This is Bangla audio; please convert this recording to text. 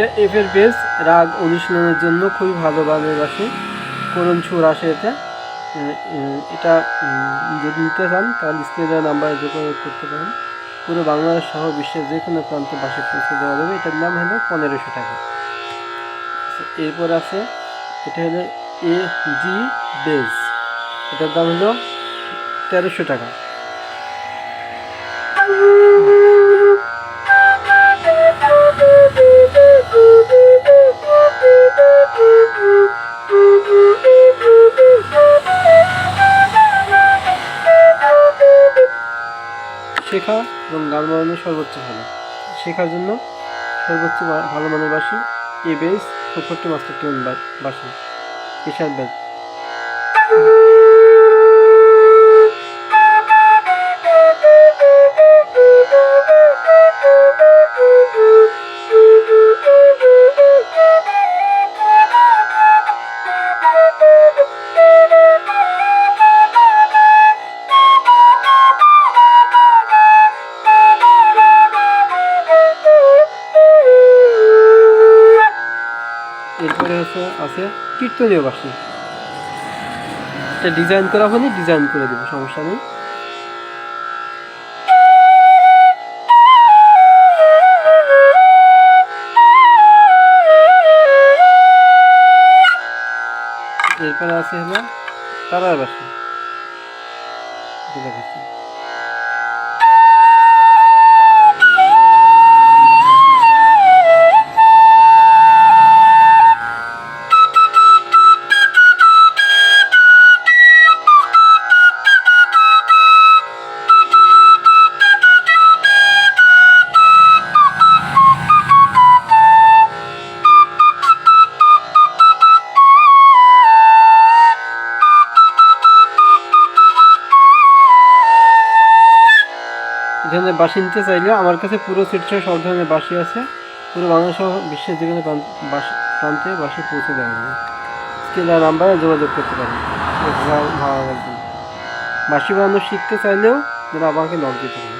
এটা এফের বেস, রাগ অনুশীলনের জন্য খুবই ভালো গানের বাসি, করুণ সুর আসে এটা। এটা যদি নিতে চান তাহলে স্ক্রিনে নাম্বারে যোগাযোগ করতে পারেন। পুরো বাংলাদেশ সহ বিশ্বের যে কোনো প্রান্তে বাসে পৌঁছে দেওয়া যাবে। এটার দাম হলো 1500 টাকা। এরপর আছে এটা হলো এ জি বেস, এটার দাম হলো 1300 টাকা। শেখা এবং গান বাজানো সর্বোচ্চ ভালো, শেখার জন্য সর্বোচ্চ ভালো মানের বাসি এ বেস 64 মাস্টার টিউন বাসি, বিশাল বেস। এরপরে আছে কীর্তনীয় বাসি, এটা ডিজাইন করা হলে ডিজাইন করে দেবো, সমস্যা নেই। এরপরে আছে হলো তারার বাসি, দেখাচ্ছি। এখানে বাঁশি নিতে চাইলেও আমার কাছে পুরো সেট সহ সব ধরনের বাঁশি আছে। পুরো বাংলা সহ বিশ্বের যে কোনো প্রান্তে বাঁশি পৌঁছে দেওয়া যাবে। স্ক্রিনে নাম্বারে যোগাযোগ করতে পারেন ভালো লাগবে। বাঁশি বানানো শিখতে চাইলেও যেন আমাকে নক দিতে পারেন।